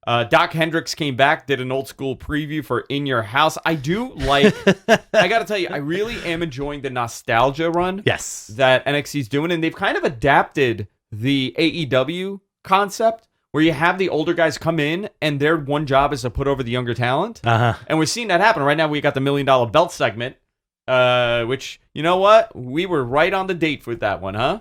Doc Hendricks came back, did an old school preview for In Your House. I do like, I got to tell you, I really am enjoying the nostalgia run that NXT's doing. And they've kind of adapted the AEW concept where you have the older guys come in and their one job is to put over the younger talent. And we're seeing that happen. Right now, we got the $1 Million Belt segment, which, you know what? We were right on the date with that one, huh?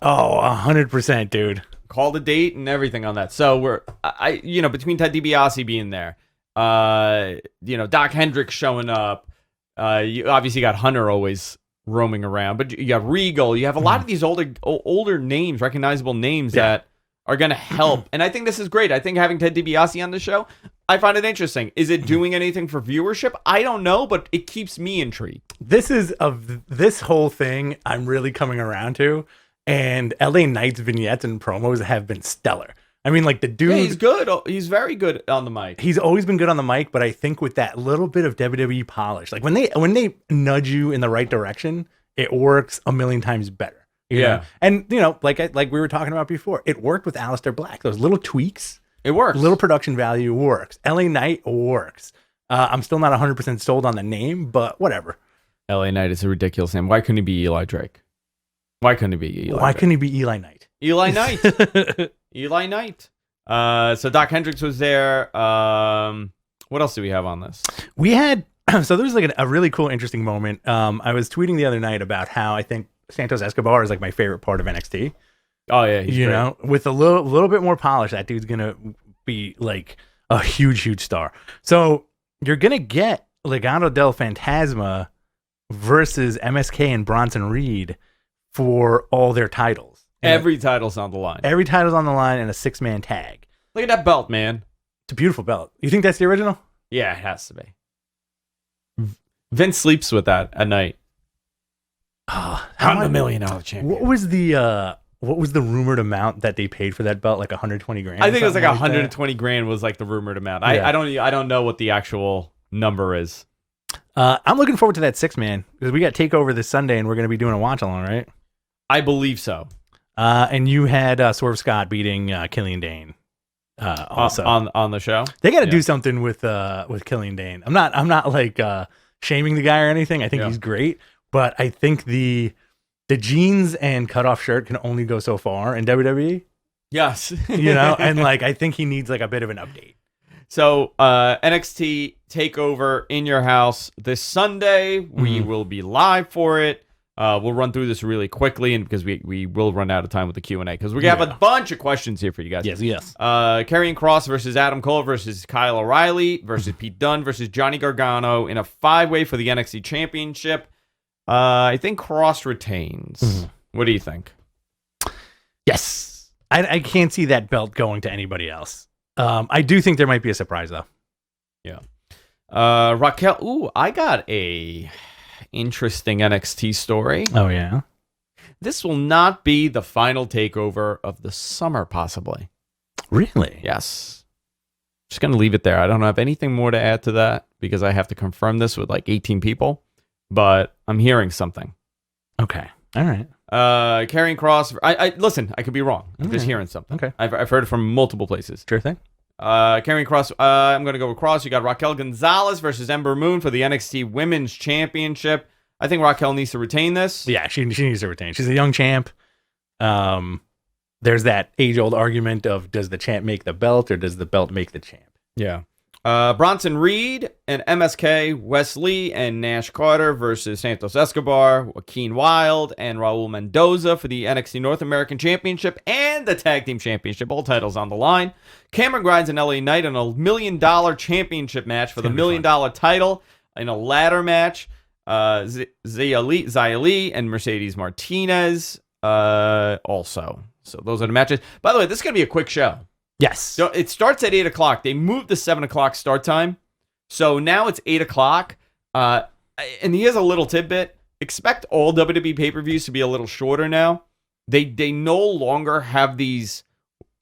Oh, 100%, dude. Called a date and everything on that. So between Ted DiBiase being there, Doc Hendricks showing up, you obviously got Hunter always roaming around, but you have Regal. You have a lot of these older names, recognizable names that are going to help. And I think this is great. I think having Ted DiBiase on the show, I find it interesting. Is it doing anything for viewership? I don't know, but it keeps me intrigued. This whole thing I'm really coming around to. And LA Knight's vignettes and promos have been stellar. I mean, like the dude... Yeah, he's good. He's very good on the mic. He's always been good on the mic, but I think with that little bit of WWE polish, like when they nudge you in the right direction, it works a million times better. You know? And, like we were talking about before, it worked with Aleister Black. Those little tweaks. It works. Little production value works. LA Knight works. I'm still not 100% sold on the name, but whatever. LA Knight is a ridiculous name. Why couldn't he be Eli Drake? Why couldn't he be Eli? Why couldn't he be Eli Knight? Eli Knight. Eli Knight. So Doc Hendricks was there. What else do we have on this? We had so there's like a really cool, interesting moment. I was tweeting the other night about how I think Santos Escobar is like my favorite part of NXT. Oh yeah, he's great. With a little bit more polish, that dude's gonna be like a huge star. So you're gonna get Legado del Fantasma versus MSK and Bronson Reed for all their titles. Every title's on the line. Every title's on the line in a 6-man tag. Look at that belt, man. It's a beautiful belt. You think that's the original? Yeah, it has to be. Vince sleeps with that at night. I'm the $1 million champion. What was the rumored amount that they paid for that belt? Like 120 grand? I think it was like 120 grand was like the rumored amount. Yeah. I don't know what the actual number is. I'm looking forward to that 6-man because we got Takeover this Sunday and we're going to be doing a watch along, right? I believe so. And you had Swerve Scott beating Killian Dane also on the show. They got to do something with Killian Dane. I'm not like shaming the guy or anything. I think he's great, but I think the jeans and cutoff shirt can only go so far in WWE. Yes, and like I think he needs like a bit of an update. So NXT Takeover In Your House this Sunday. We will be live for it. We'll run through this really quickly, and because we will run out of time with the Q&A, because we have a bunch of questions here for you guys. Yes. Karrion Kross versus Adam Cole versus Kyle O'Reilly versus Pete Dunne versus Johnny Gargano in a 5-way for the NXT Championship. I think Kross retains. What do you think? Yes. I can't see that belt going to anybody else. I do think there might be a surprise, though. Yeah. Raquel. Ooh, I got a interesting NXT story. Oh, yeah? This will not be the final takeover of the summer, possibly. Really? Yes. Just going to leave it there. I don't have anything more to add to that because I have to confirm this with like 18 people, but I'm hearing something. Okay. All right. Karrion Kross. I listen, I could be wrong. I'm just hearing something. Okay. I've heard it from multiple places. Sure thing. Karrion Kross. I'm going to go with Kross. You got Raquel Gonzalez versus Ember Moon for the NXT Women's Championship. I think Raquel needs to retain this. Yeah, she needs to retain. She's a young champ. There's that age-old argument of does the champ make the belt or does the belt make the champ? Yeah. Bronson Reed and MSK, Wesley and Nash Carter versus Santos Escobar, Joaquin Wilde, and Raul Mendoza for the NXT North American Championship and the Tag Team Championship. All titles on the line. Cameron Grimes and LA Knight in a $1 million championship match for the $1 million title in a ladder match. Xia Li and Mercedes Martinez also. So those are the matches. By the way, this is going to be a quick show. Yes. So it starts at 8 o'clock. They moved the 7 o'clock start time. So now it's 8 o'clock. And here's a little tidbit. Expect all WWE pay-per-views to be a little shorter now. They no longer have these...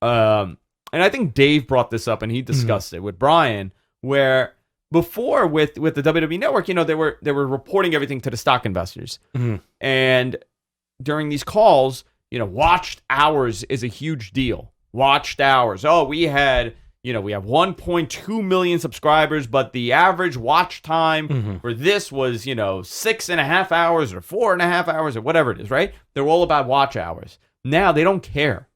and I think Dave brought this up and he discussed it with Brian, where before with the WWE Network, they were reporting everything to the stock investors. And during these calls, watched hours is a huge deal. Watched hours. Oh, we had, we have 1.2 million subscribers, but the average watch time for this was, 6.5 hours or 4.5 hours or whatever it is, right? They're all about watch hours. Now they don't care.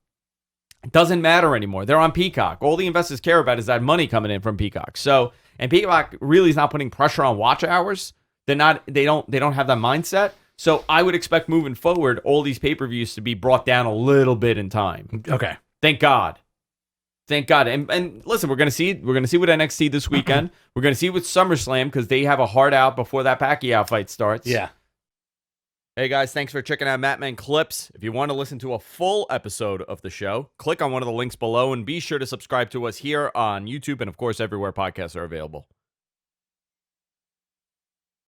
It doesn't matter anymore. They're on Peacock. All the investors care about is that money coming in from Peacock. So, and Peacock really is not putting pressure on watch hours. They don't have that mindset. So I would expect moving forward, all these pay-per-views to be brought down a little bit in time. Okay. Thank God. And listen, we're gonna see with NXT this weekend. We're gonna see with SummerSlam because they have a hard out before that Pacquiao fight starts. Yeah. Hey guys, thanks for checking out Mattman Clips. If you want to listen to a full episode of the show, click on one of the links below and be sure to subscribe to us here on YouTube and of course everywhere podcasts are available.